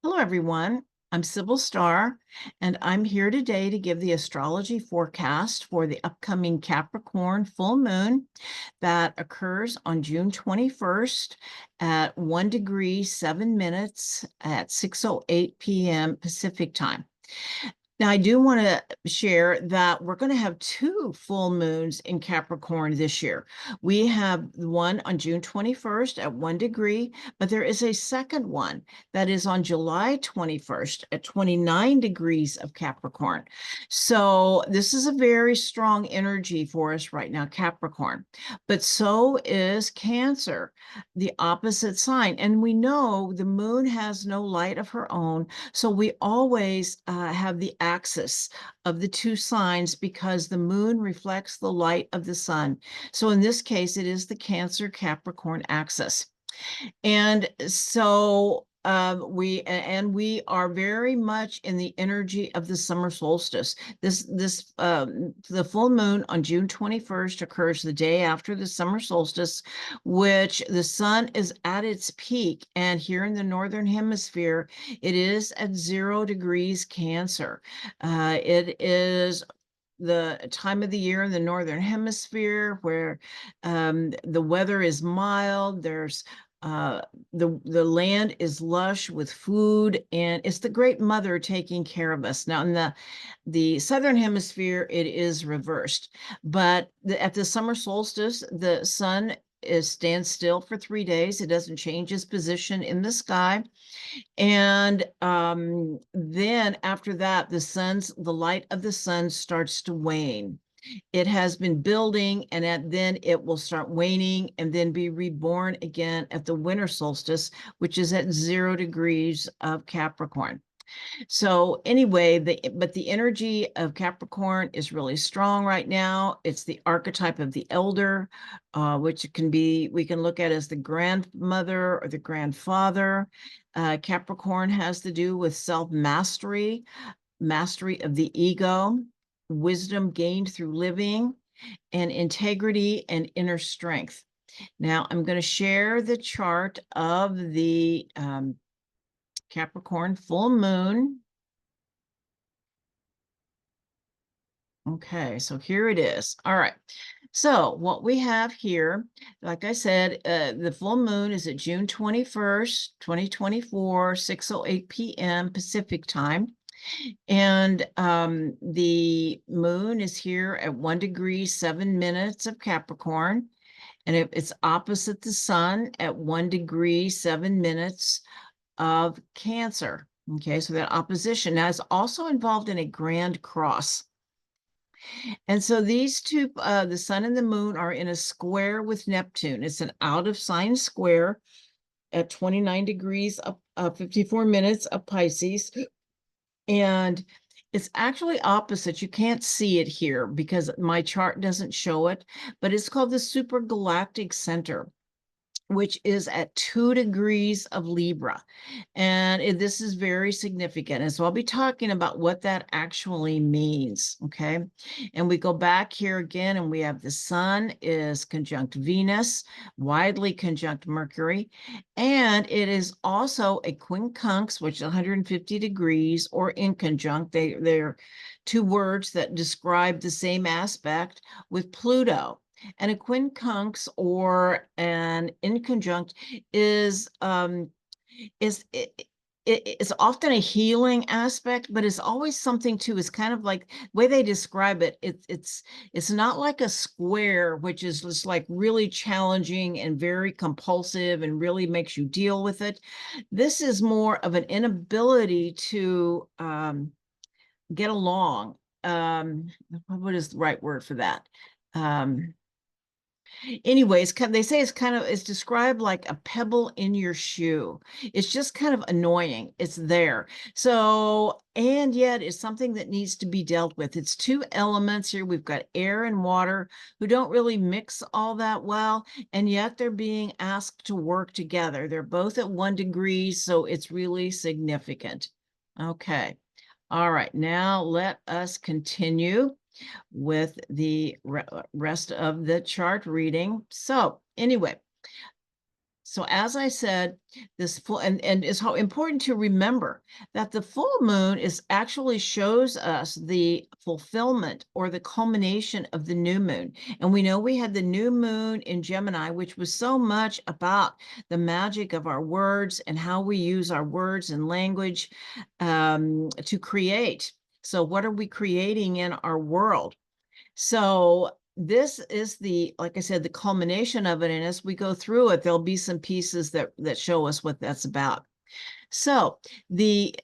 Hello, everyone. I'm Sybil Starr, and I'm here today to give the astrology forecast for the upcoming Capricorn full moon that occurs on June 21st at 1 degree 7 minutes at 6:08 p.m. Pacific time. Now, I do want to share that we're going to have two full moons in Capricorn this year. We have one on June 21st at 1 degree, but there is a second one that is on July 21st at 29 degrees of Capricorn. So this is a very strong energy for us right now, Capricorn. But so is Cancer, the opposite sign. And we know the moon has no light of her own, so we always have the axis of the two signs because the moon reflects the light of the sun. So in this case, it is the Cancer Capricorn axis. And so we are very much in the energy of the summer solstice. The full moon on June 21st occurs the day after the summer solstice, which the sun is at its peak. And here in the northern hemisphere, it is at 0 degrees Cancer. It is the time of the year in the northern hemisphere where the weather is mild. There's the land is lush with food, and it's the Great Mother taking care of us. Now, in the southern hemisphere, it is reversed, but at the summer solstice, the sun stands still for 3 days. It doesn't change its position in the sky. And then after that, the light of the sun starts to wane. It has been building, and then it will start waning and then be reborn again at the winter solstice, which is at 0 degrees of Capricorn. So anyway, but the energy of Capricorn is really strong right now. It's the archetype of the elder, which we can look at as the grandmother or the grandfather. Capricorn has to do with self-mastery, mastery of the ego, wisdom gained through living, and integrity and inner strength. Now, I'm going to share the chart of the Capricorn full moon. Okay, so here it is. All right. So what we have here, like I said, the full moon is at June 21st, 2024, 6:08 p.m. Pacific time. And the moon is here at 1 degree 7 minutes of Capricorn, and it's opposite the sun at 1 degree 7 minutes of Cancer. Okay, so that opposition now is also involved in a grand cross. And so these two, the sun and the moon, are in a square with Neptune. It's an out of sign square at 29 degrees of 54 minutes of Pisces. And it's actually opposite. You can't see it here because my chart doesn't show it, but it's called the Super Galactic Center, which is at 2 degrees of Libra. And this is very significant. And so I'll be talking about what that actually means, okay? And we go back here again, and we have the sun is conjunct Venus, widely conjunct Mercury, and it is also a quincunx, which is 150 degrees, or inconjunct. They're two words that describe the same aspect with Pluto. And a quincunx or an inconjunct is it's often a healing aspect, but it's always something too. It's kind of like the way they describe it. It's not like a square, which is just like really challenging and very compulsive and really makes you deal with it. This is more of an inability to get along. What is the right word for that? Anyways, they say it's described like a pebble in your shoe. It's just kind of annoying. It's there. So, and yet it's something that needs to be dealt with. It's two elements here. We've got air and water who don't really mix all that well, and yet they're being asked to work together. They're both at 1 degree, so it's really significant. Okay. All right. Now let us continue with the rest of the chart reading. So So as I said, this full and it's how important to remember that the full moon is actually shows us the fulfillment or the culmination of the new moon. And we know we had the new moon in Gemini, which was so much about the magic of our words and how we use our words and language to create. So what are we creating in our world? So this is like I said, the culmination of it. And as we go through it, there'll be some pieces that show us what that's about. So the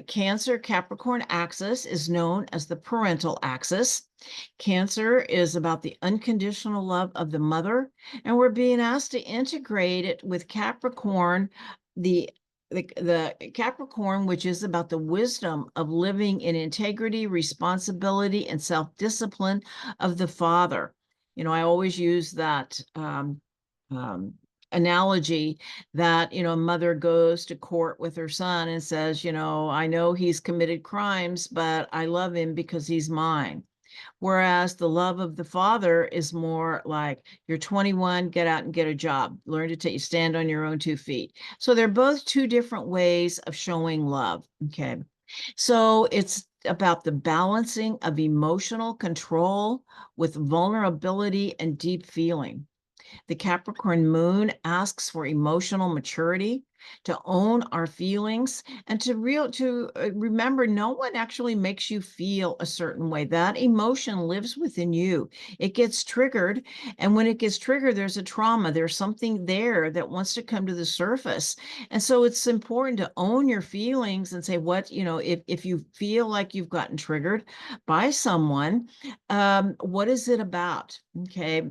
Cancer Capricorn axis is known as the parental axis. Cancer is about the unconditional love of the mother, and we're being asked to integrate it with Capricorn, the the Capricorn, which is about the wisdom of living in integrity, responsibility, and self-discipline of the father. You know, I always use that um, analogy that, you know, a mother goes to court with her son and says, you know, I know he's committed crimes, but I love him because he's mine. Whereas the love of the father is more like, you're 21, get out and get a job, learn to stand on your own 2 feet. So they're both two different ways of showing love. Okay. So it's about the balancing of emotional control with vulnerability and deep feeling. The Capricorn moon asks for emotional maturity, to own our feelings, and to remember no one actually makes you feel a certain way. That emotion lives within you. It gets triggered, and when it gets triggered, there's a trauma. There's something there that wants to come to the surface. And so it's important to own your feelings and say, what, you know, if you feel like you've gotten triggered by someone, what is it about? Okay.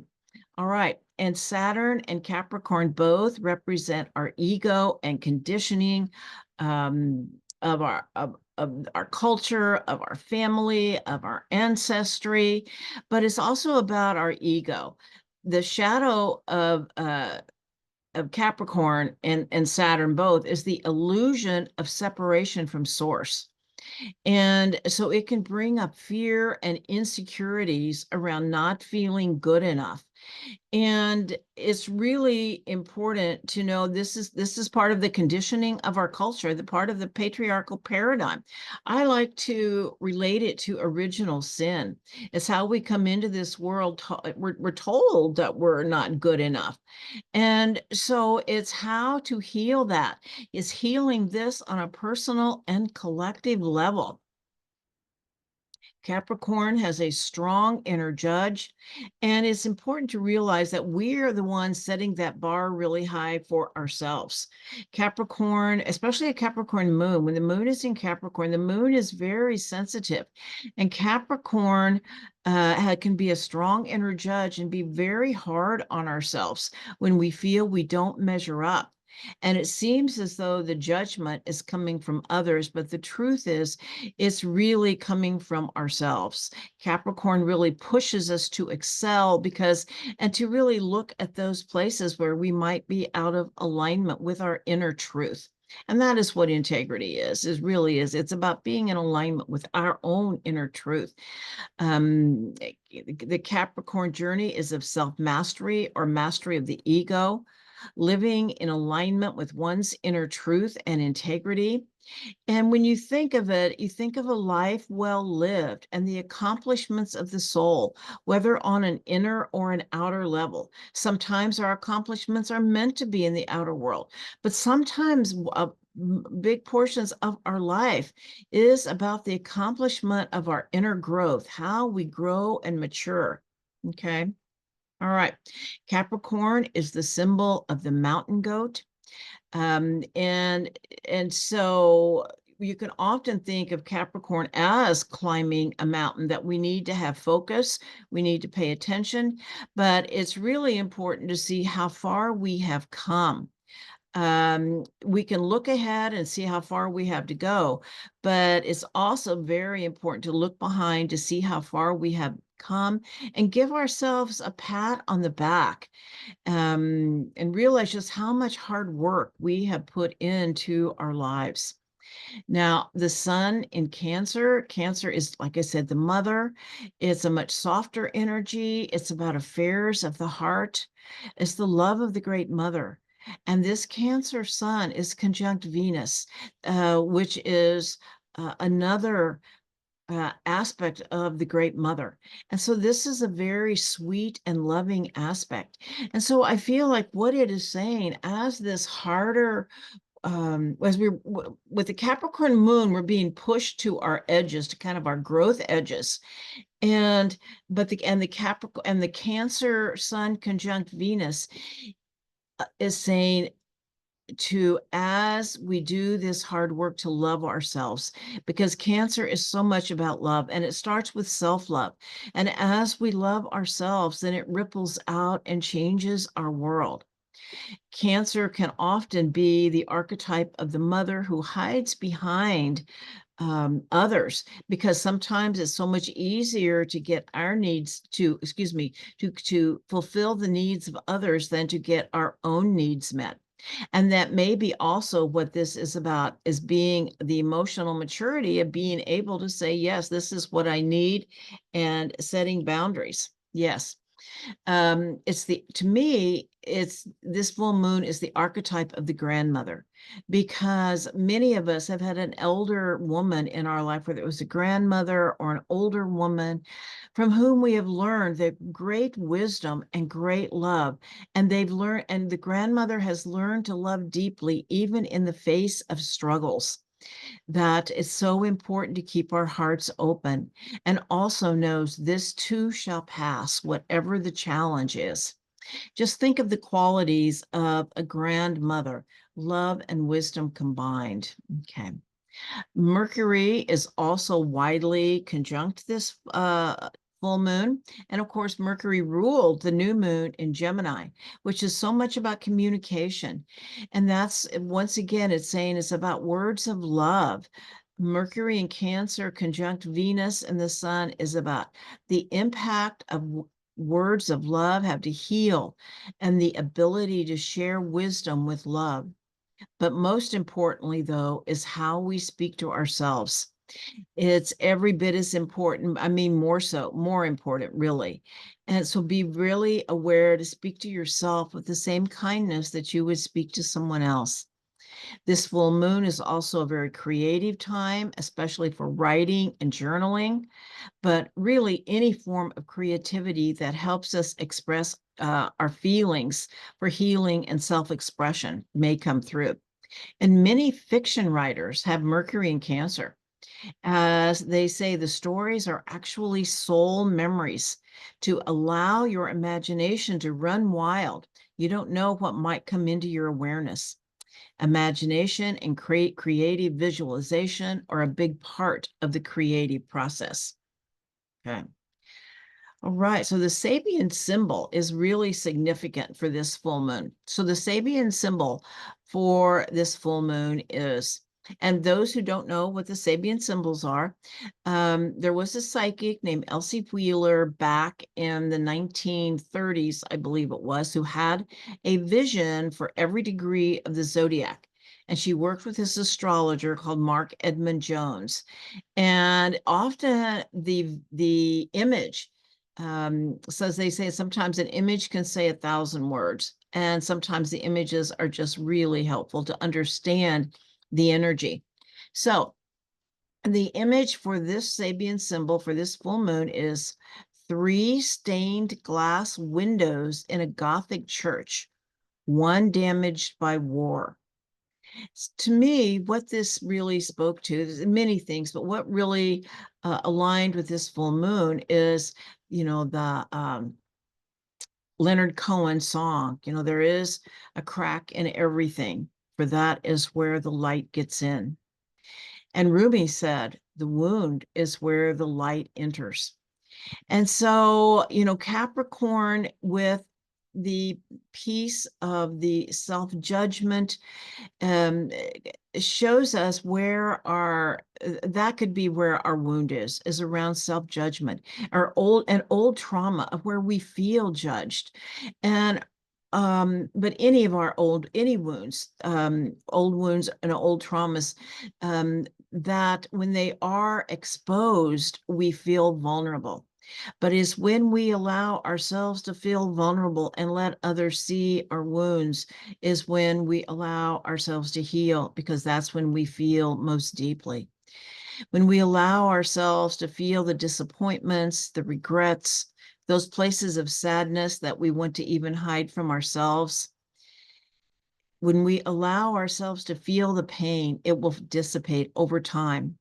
All right. And Saturn and Capricorn both represent our ego and conditioning of our culture, of our family, of our ancestry, but it's also about our ego. The shadow of Capricorn and Saturn both is the illusion of separation from source. And so it can bring up fear and insecurities around not feeling good enough. And it's really important to know this is part of the conditioning of our culture, the part of the patriarchal paradigm. I like to relate it to original sin. It's how we come into this world. We're told that we're not good enough. And so it's how to heal that. Is healing this on a personal and collective level. Capricorn has a strong inner judge, and it's important to realize that we are the ones setting that bar really high for ourselves. Capricorn, especially a Capricorn moon, when the moon is in Capricorn, the moon is very sensitive, and Capricorn can be a strong inner judge and be very hard on ourselves when we feel we don't measure up. And it seems as though the judgment is coming from others, but the truth is, it's really coming from ourselves. Capricorn really pushes us to excel and to really look at those places where we might be out of alignment with our inner truth. And that is what integrity is really is. It's about being in alignment with our own inner truth. The Capricorn journey is of self-mastery or mastery of the ego, living in alignment with one's inner truth and integrity. And when you think of it, you think of a life well lived and the accomplishments of the soul, whether on an inner or an outer level. Sometimes our accomplishments are meant to be in the outer world, but sometimes big portions of our life is about the accomplishment of our inner growth, how we grow and mature. Okay. All right. Capricorn is the symbol of the mountain goat. And so you can often think of Capricorn as climbing a mountain, that we need to have focus, we need to pay attention, but it's really important to see how far we have come. We can look ahead and see how far we have to go, but it's also very important to look behind to see how far we have come and give ourselves a pat on the back, and realize just how much hard work we have put into our lives. Now, the sun in Cancer, Cancer is, like I said, the mother. It's a much softer energy. It's about affairs of the heart. It's the love of the great mother. And this Cancer sun is conjunct Venus, which is another aspect of the Great Mother. And so this is a very sweet and loving aspect. And so I feel like what it is saying, as this harder, as we with the Capricorn moon, we're being pushed to our edges, to kind of our growth edges. But the Capricorn and the Cancer sun conjunct Venus is saying, to, as we do this hard work to love ourselves, because Cancer is so much about love, and it starts with self-love. And as we love ourselves, then it ripples out and changes our world. Cancer can often be the archetype of the mother who hides behind others, because sometimes it's so much easier to get our needs to, excuse me, to fulfill the needs of others than to get our own needs met. And that may be also what this is about, is being the emotional maturity of being able to say, yes, this is what I need, and setting boundaries. Yes. To me, it's, this full moon is the archetype of the grandmother, because many of us have had an elder woman in our life, whether it was a grandmother or an older woman, from whom we have learned the great wisdom and great love. And the grandmother has learned to love deeply, even in the face of struggles. That it's so important to keep our hearts open, and also knows this too shall pass, whatever the challenge is. Just think of the qualities of a grandmother: love and wisdom combined. Okay. Mercury is also widely conjunct this full moon. And of course, Mercury ruled the new moon in Gemini, which is so much about communication. And that's, once again, it's saying it's about words of love. Mercury in Cancer conjunct Venus and the sun is about the impact of words of love have to heal, and the ability to share wisdom with love. But most importantly, though, is how we speak to ourselves. It's every bit as important. I mean, more so, more important, really. And so be really aware to speak to yourself with the same kindness that you would speak to someone else. This full moon is also a very creative time, especially for writing and journaling, but really any form of creativity that helps us express our feelings for healing and self-expression may come through. And many fiction writers have Mercury in Cancer. As they say, the stories are actually soul memories, to allow your imagination to run wild. You don't know what might come into your awareness. Imagination and creative visualization are a big part of the creative process. Okay. All right, so the Sabian symbol is really significant for this full moon. So the Sabian symbol for this full moon is, and those who don't know what the Sabian symbols are, there was a psychic named Elsie Wheeler back in the 1930s, I believe it was, who had a vision for every degree of the zodiac. And she worked with this astrologer called Mark Edmund Jones. And often the image, so as they say, sometimes an image can say 1,000 words, and sometimes the images are just really helpful to understand the energy. So the image for this Sabian symbol for this full moon is 3 stained glass windows in a Gothic church, one damaged by war. To me, what this really spoke to is many things, but what really aligned with this full moon is, the Leonard Cohen song, there is a crack in everything, for that is where the light gets in. And Rumi said, the wound is where the light enters. And so, Capricorn, with the piece of the self-judgment, shows us where that could be where our wound is around self-judgment, our old trauma of where we feel judged. And but any of our any wounds, old wounds and old traumas, that when they are exposed, we feel vulnerable. but is when we allow ourselves to feel vulnerable and let others see our wounds, is when we allow ourselves to heal, because that's when we feel most deeply. When we allow ourselves to feel the disappointments, the regrets, those places of sadness that we want to even hide from ourselves, when we allow ourselves to feel the pain, it will dissipate over time.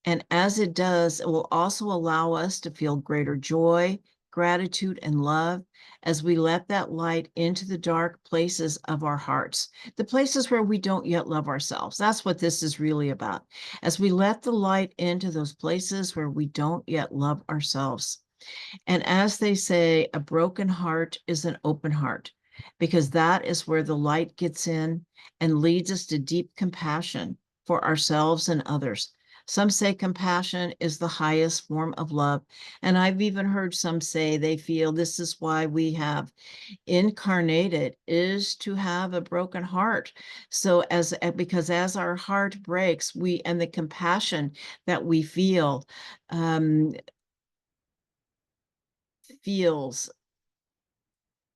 And as it does, it will also allow us to feel greater joy, gratitude, and love as we let that light into the dark places of our hearts, the places where we don't yet love ourselves. That's what this is really about. As we let the light into those places where we don't yet love ourselves. And as they say, a broken heart is an open heart, because that is where the light gets in and leads us to deep compassion for ourselves and others. Some say compassion is the highest form of love. And I've even heard some say they feel this is why we have incarnated, is to have a broken heart. So because as our heart breaks, and the compassion that we feels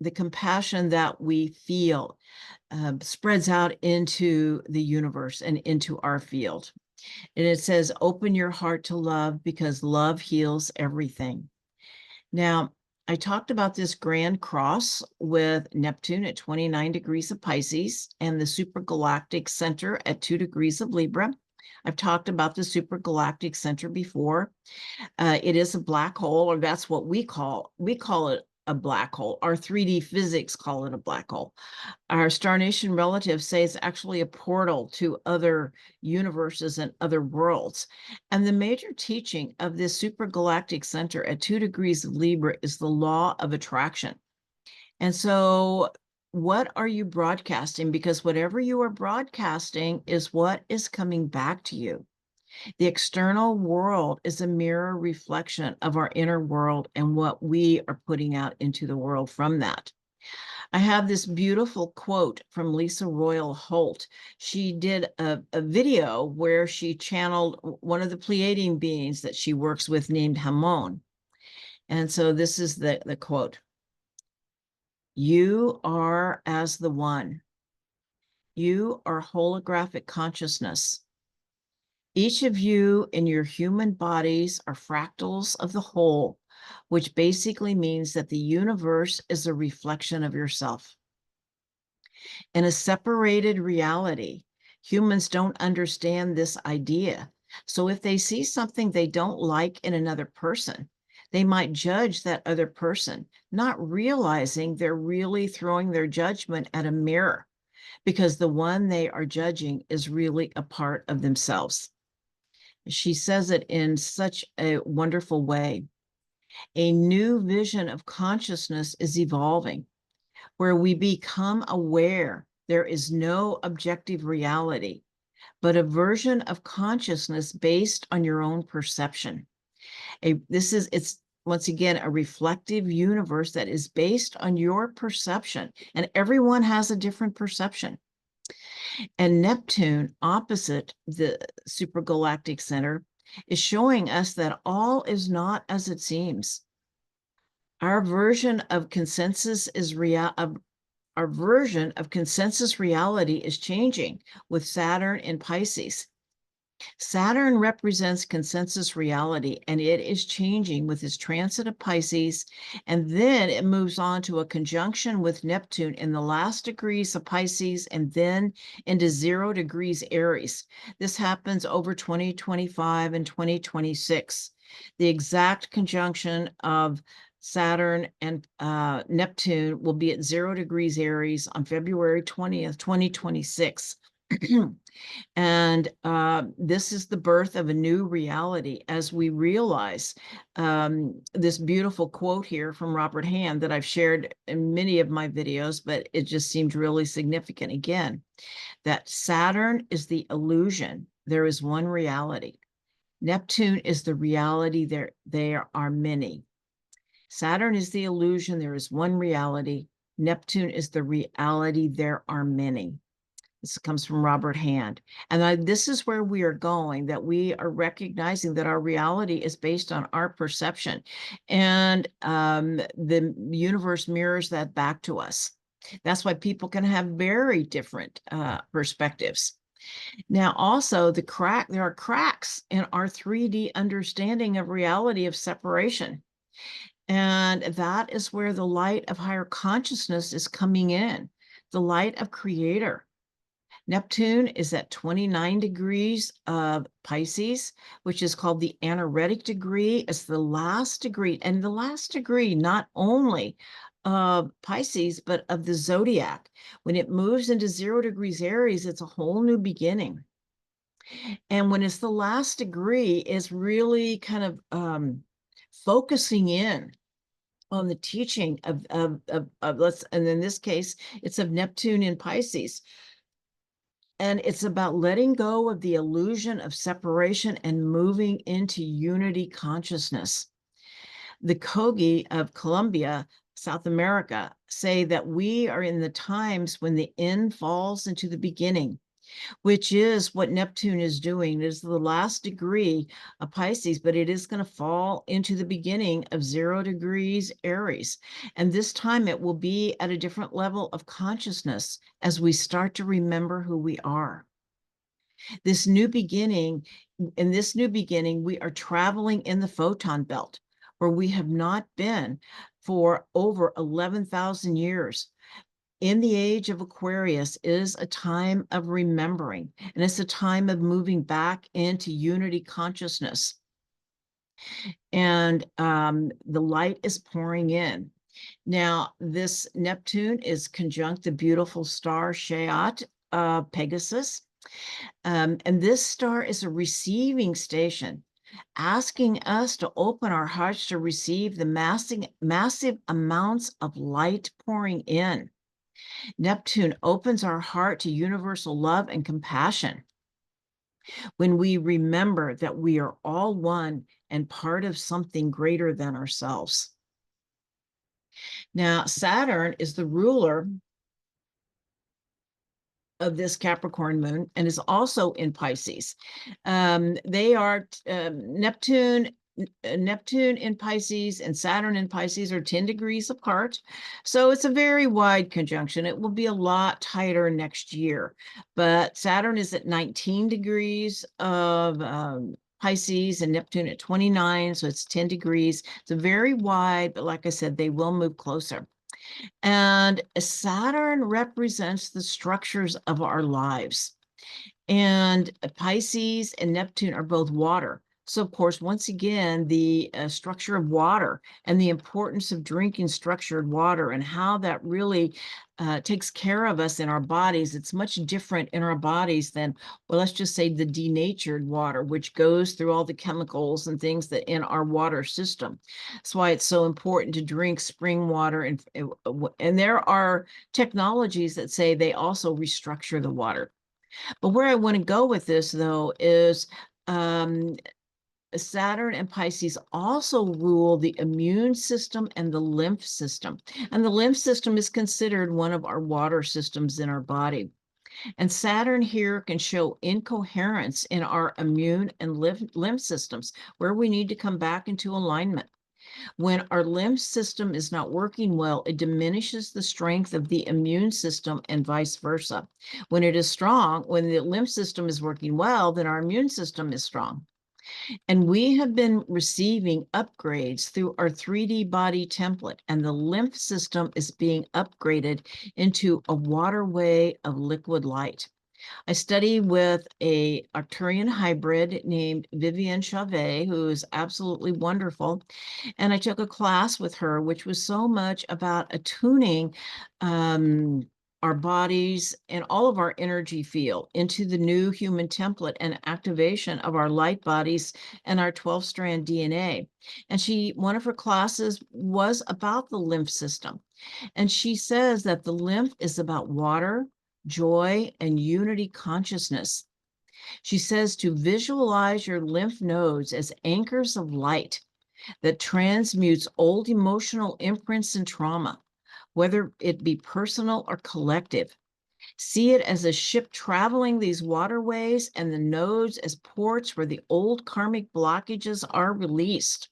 the compassion that we feel spreads out into the universe and into our field. And it says, open your heart to love, because love heals everything. Now, I talked about this grand cross with Neptune at 29 degrees of Pisces and the Super Galactic Center at 2 degrees of Libra. I've talked about the Super Galactic Center before. It is a black hole, or that's what we call it a black hole. Our 3D physics call it a black hole. Our Star Nation relatives say it's actually a portal to other universes and other worlds. And the major teaching of this Super Galactic Center at 2 degrees of Libra is the law of attraction. And so what are you broadcasting? Because whatever you are broadcasting is what is coming back to you. The external world is a mirror reflection of our inner world and what we are putting out into the world from that. I have this beautiful quote from Lisa Royal Holt. She did a video where she channeled one of the Pleiadian beings that she works with named Hamon. And so this is the quote. You are as the one. You are holographic consciousness. Each of you in your human bodies are fractals of the whole, which basically means that the universe is a reflection of yourself. In a separated reality, humans don't understand this idea. So if they see something they don't like in another person, they might judge that other person, not realizing they're really throwing their judgment at a mirror, because the one they are judging is really a part of themselves. She says it in such a wonderful way. A new vision of consciousness is evolving, where we become aware there is no objective reality, but a version of consciousness based on your own perception. It's once again a reflective universe that is based on your perception, and everyone has a different perception. And Neptune, opposite the Supergalactic Center, is showing us that all is not as it seems. Our version of consensus reality is changing with Saturn in Pisces. Saturn represents consensus reality, and it is changing with its transit of Pisces, and then it moves on to a conjunction with Neptune in the last degrees of Pisces, and then into 0 degrees Aries. This happens over 2025 and 2026. The exact conjunction of Saturn and Neptune will be at 0 degrees Aries on February 20th, 2026. And this is the birth of a new reality as we realize this beautiful quote here from Robert Hand that I've shared in many of my videos, but it just seemed really significant again, that Saturn is the illusion. There is one reality. Neptune is the reality. There are many. Saturn is the illusion. There is one reality. Neptune is the reality. There are many. This comes from Robert Hand. And this is where we are going, that we are recognizing that our reality is based on our perception. And the universe mirrors that back to us. That's why people can have very different perspectives. Now, also, there are cracks in our 3D understanding of reality of separation. And that is where the light of higher consciousness is coming in, the light of Creator. Neptune is at 29 degrees of Pisces, which is called the anoretic degree. It's the last degree, and the last degree not only of Pisces, but of the zodiac. When it moves into 0 degrees Aries, it's a whole new beginning. And when it's the last degree, it's really kind of focusing in on the teaching of let's, and in this case, it's of Neptune in Pisces. And it's about letting go of the illusion of separation and moving into unity consciousness. The Kogi of Colombia, South America, say that we are in the times when the end falls into the beginning, which is what Neptune is doing. It is the last degree of Pisces, but it is going to fall into the beginning of 0 degrees Aries. And this time it will be at a different level of consciousness as we start to remember who we are. This new beginning, in this new beginning, we are traveling in the photon belt where we have not been for over 11,000 years. In the age of Aquarius is a time of remembering, and it's a time of moving back into unity consciousness. And the light is pouring in. Now, this Neptune is conjunct the beautiful star Scheat, Pegasus. And this star is a receiving station, asking us to open our hearts to receive the massive amounts of light pouring in. Neptune opens our heart to universal love and compassion when we remember that we are all one and part of something greater than ourselves. Now, Saturn is the ruler of this Capricorn moon and is also in Pisces. They are Neptune in Pisces and Saturn in Pisces are 10 degrees apart. So it's a very wide conjunction. It will be a lot tighter next year. But Saturn is at 19 degrees of Pisces and Neptune at 29. So it's 10 degrees. It's a very wide, but like I said, they will move closer. And Saturn represents the structures of our lives. And Pisces and Neptune are both water. So, of course, once again, the structure of water and the importance of drinking structured water and how that really takes care of us in our bodies. It's much different in our bodies than, well, let's just say the denatured water, which goes through all the chemicals and things that in our water system. That's why it's so important to drink spring water. And there are technologies that say they also restructure the water. But where I want to go with this, though, is Saturn and Pisces also rule the immune system and the lymph system. And the lymph system is considered one of our water systems in our body. And Saturn here can show incoherence in our immune and lymph systems, where we need to come back into alignment. When our lymph system is not working well, it diminishes the strength of the immune system and vice versa. When it is strong, when the lymph system is working well, then our immune system is strong. And we have been receiving upgrades through our 3D body template, and the lymph system is being upgraded into a waterway of liquid light. I study with a Arcturian hybrid named Vivienne Chauvet, who is absolutely wonderful. And I took a class with her, which was so much about attuning our bodies and all of our energy field into the new human template and activation of our light bodies and our 12-strand DNA. And one of her classes was about the lymph system. And she says that the lymph is about water, joy, and unity consciousness. She says to visualize your lymph nodes as anchors of light that transmutes old emotional imprints and trauma, whether it be personal or collective. See it as a ship traveling these waterways and the nodes as ports where the old karmic blockages are released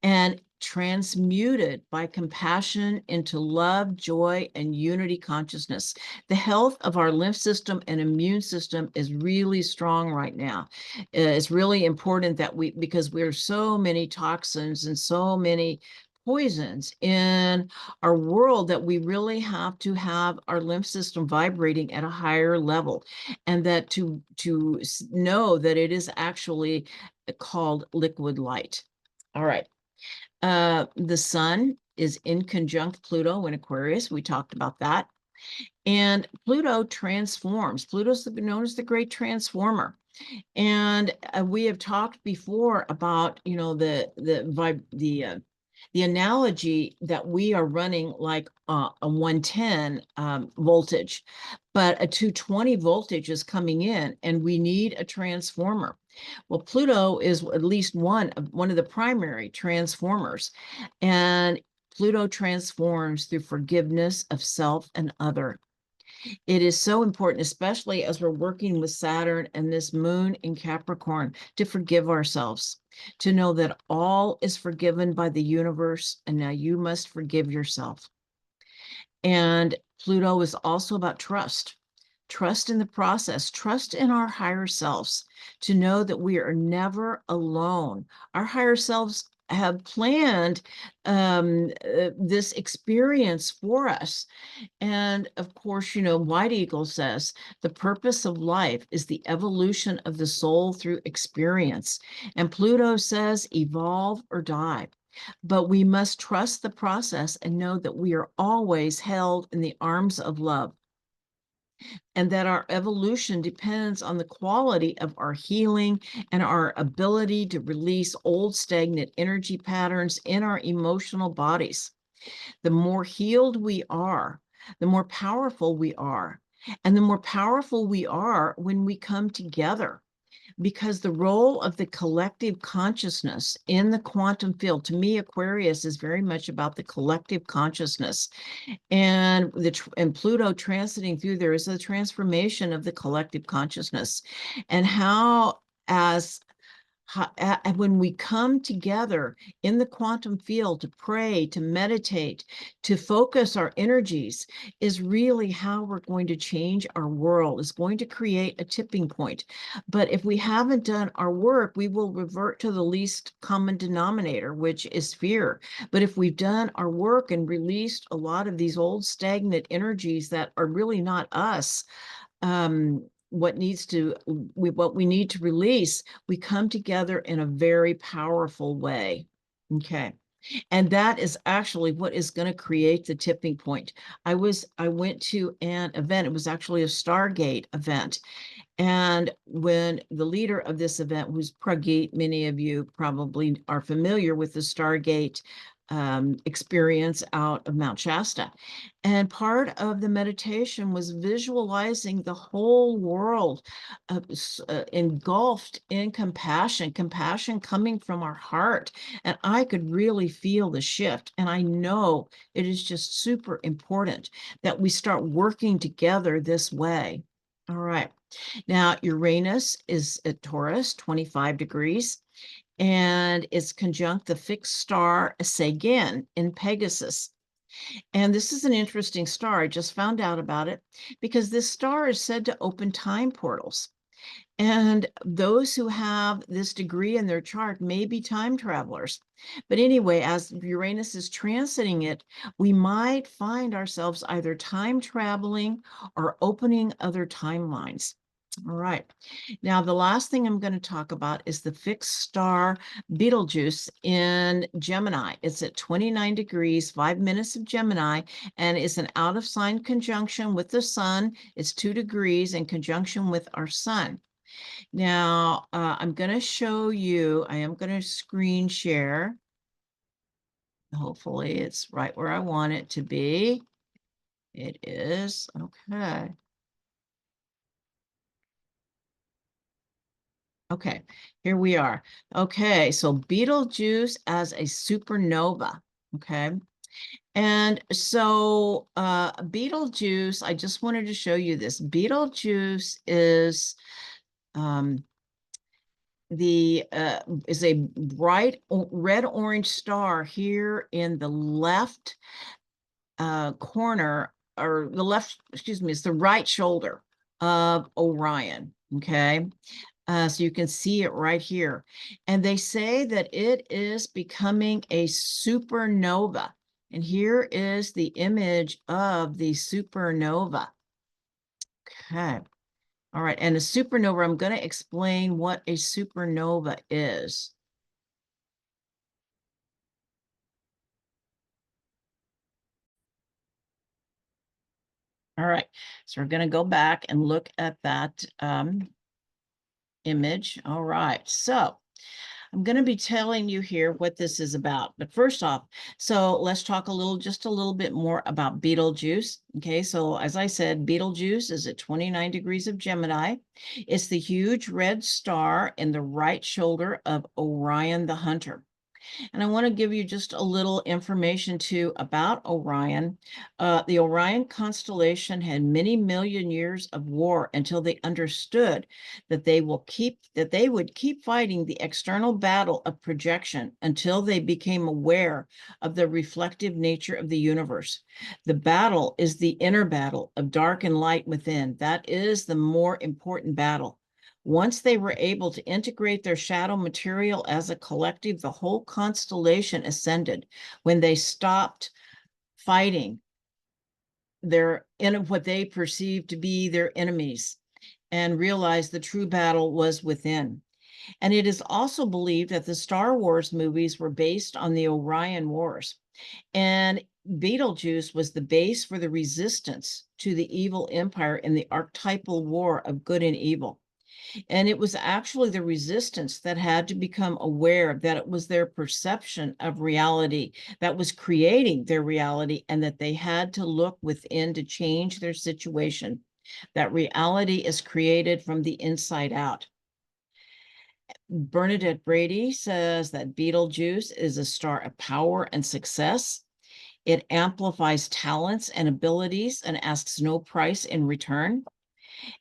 and transmuted by compassion into love, joy, and unity consciousness. The health of our lymph system and immune system is really strong right now. It's really important that because we're so many toxins and so many poisons in our world, that we really have to have our lymph system vibrating at a higher level, and that to know that it is actually called liquid light. All right. The sun is in conjunct Pluto in Aquarius. We talked about that. And Pluto transforms. Pluto's known as the great transformer. And we have talked before about, the analogy that we are running like a 110 voltage, but a 220 voltage is coming in, and we need a transformer. Well, Pluto is at least one of the primary transformers, and Pluto transforms through forgiveness of self and other. It is so important, especially as we're working with Saturn and this moon in Capricorn, to forgive ourselves, to know that all is forgiven by the universe, and now you must forgive yourself. And Pluto is also about trust. Trust in the process, trust in our higher selves, to know that we are never alone. Our higher selves have planned this experience for us. And of course, White Eagle says the purpose of life is the evolution of the soul through experience. And Pluto says evolve or die. But we must trust the process and know that we are always held in the arms of love, and that our evolution depends on the quality of our healing and our ability to release old stagnant energy patterns in our emotional bodies. The more healed we are, the more powerful we are. And the more powerful we are when we come together, because the role of the collective consciousness in the quantum field, to me, Aquarius is very much about the collective consciousness. And Pluto transiting through there is a transformation of the collective consciousness, and how when we come together in the quantum field to pray, to meditate, to focus our energies, is really how we're going to change our world, is going to create a tipping point. But if we haven't done our work, we will revert to the least common denominator, which is fear. But if we've done our work and released a lot of these old stagnant energies that are really not us, what we need to release, we come together in a very powerful way. Okay. And that is actually what is going to create the tipping point. I went to an event. It was actually a Stargate event. And when the leader of this event was Prageet, many of you probably are familiar with the Stargate experience out of Mount Shasta. And part of the meditation was visualizing the whole world engulfed in compassion, compassion coming from our heart. And I could really feel the shift. And I know it is just super important that we start working together this way. All right. Now, Uranus is at Taurus, 25 degrees, and it's conjunct the fixed star Segin in Pegasus. And this is an interesting star. I just found out about it because this star is said to open time portals. And those who have this degree in their chart may be time travelers. But anyway, as Uranus is transiting it, we might find ourselves either time traveling or opening other timelines. All right. Now, the last thing I'm going to talk about is the fixed star Betelgeuse in Gemini. It's at 29 degrees, 5 minutes of Gemini, and it's an out of sign conjunction with the sun. It's 2 degrees in conjunction with our sun. Now, I'm going to show you, I am going to screen share. Hopefully it's right where I want it to be. It is. Okay. Okay, here we are. Okay, so Betelgeuse as a supernova. Okay. And so Betelgeuse, I just wanted to show you this. Betelgeuse is um, is a bright red orange star here in the left corner, or the left, excuse me, it's the right shoulder of Orion. Okay. So you can see it right here. And they say that it is becoming a supernova. And here is the image of the supernova. Okay. All right. And a supernova, I'm going to explain what a supernova is. All right. So we're going to go back and look at that image. All right. So I'm going to be telling you here what this is about. But first off, so let's talk just a little bit more about Betelgeuse. Okay, so as I said, Betelgeuse is at 29 degrees of Gemini. It's the huge red star in the right shoulder of Orion the Hunter. And I want to give you just a little information too about Orion. The Orion constellation had many million years of war until they understood that they would keep fighting the external battle of projection until they became aware of the reflective nature of the universe. The battle is the inner battle of dark and light within. That is the more important battle. Once they were able to integrate their shadow material as a collective, the whole constellation ascended. When they stopped fighting what they perceived to be their enemies and realized the true battle was within. And it is also believed that the Star Wars movies were based on the Orion Wars. And Betelgeuse was the base for the resistance to the evil empire in the archetypal war of good and evil. And it was actually the resistance that had to become aware that it was their perception of reality that was creating their reality, and that they had to look within to change their situation. That reality is created from the inside out. Bernadette Brady says that Betelgeuse is a star of power and success. It amplifies talents and abilities and asks no price in return.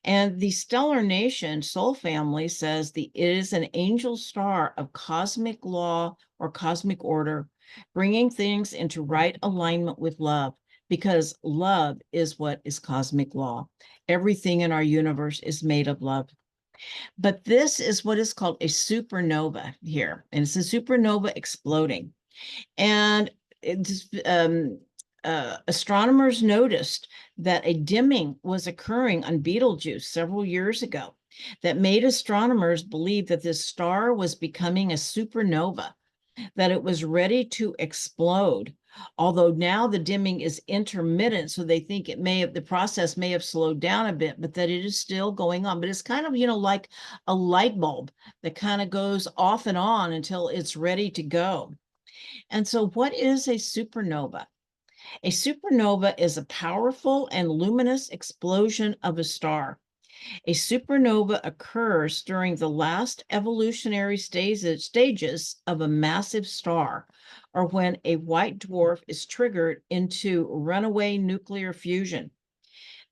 And the stellar nation soul family says it is an angel star of cosmic law or cosmic order, bringing things into right alignment with love, because love is what is cosmic law. Everything in our universe is made of love. But this is what is called a supernova here, and it's a supernova exploding. And it's, astronomers noticed that a dimming was occurring on Betelgeuse several years ago that made astronomers believe that this star was becoming a supernova, that it was ready to explode. Although now the dimming is intermittent, so they think the process may have slowed down a bit, but that it is still going on. But it's kind of, like a light bulb that kind of goes off and on until it's ready to go. And so what is a supernova? A supernova is a powerful and luminous explosion of a star. A supernova occurs during the last evolutionary stages of a massive star, or when a white dwarf is triggered into runaway nuclear fusion.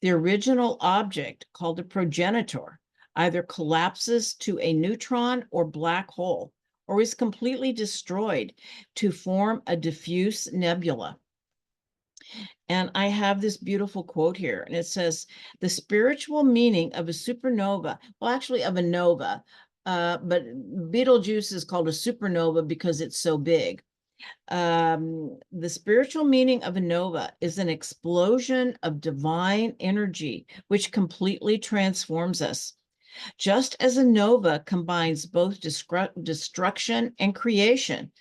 The original object, called a progenitor, either collapses to a neutron or black hole, or is completely destroyed to form a diffuse nebula. And I have this beautiful quote here, and it says, the spiritual meaning of a supernova, well, actually of a nova, but Betelgeuse is called a supernova because it's so big. The spiritual meaning of a nova is an explosion of divine energy, which completely transforms us. Just as a nova combines both destruction and creation,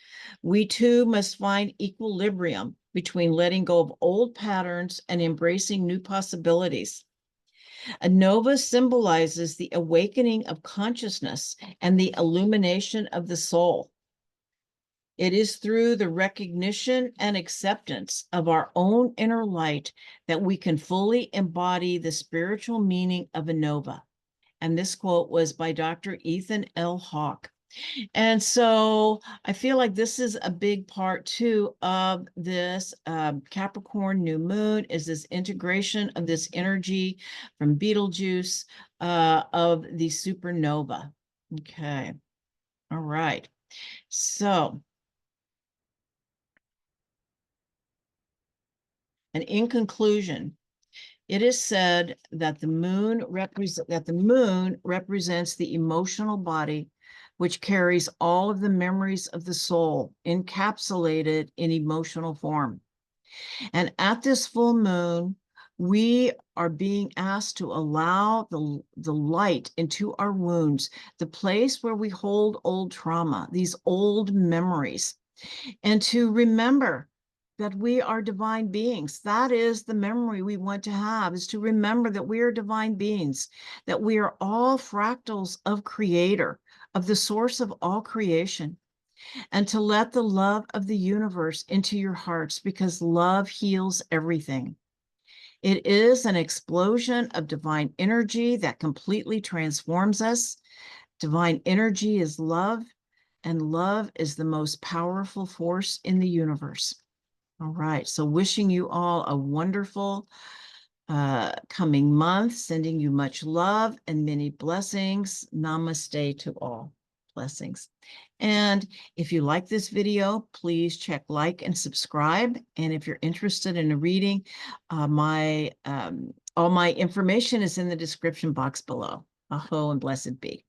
we too must find equilibrium between letting go of old patterns and embracing new possibilities. A nova symbolizes the awakening of consciousness and the illumination of the soul. It is through the recognition and acceptance of our own inner light that we can fully embody the spiritual meaning of a nova. And this quote was by Dr. Ethan L. Hawke. And so I feel like this is a big part too of this Capricorn new moon, is this integration of this energy from Betelgeuse of the supernova. Okay. All right. So, and in conclusion, it is said that the moon represents the emotional body, which carries all of the memories of the soul encapsulated in emotional form. And at this full moon, we are being asked to allow the light into our wounds, the place where we hold old trauma, these old memories, and to remember that we are divine beings. That is the memory we want to have, is to remember that we are divine beings, that we are all fractals of Creator, of the source of all creation, and to let the love of the universe into your hearts, because love heals everything. It is an explosion of divine energy that completely transforms us. Divine energy is love, and love is the most powerful force in the universe. All right, so wishing you all a wonderful coming month, sending you much love and many blessings. Namaste to all. Blessings. And if you like this video, please check like and subscribe. And if you're interested in a reading, all my information is in the description box below. Aho and blessed be.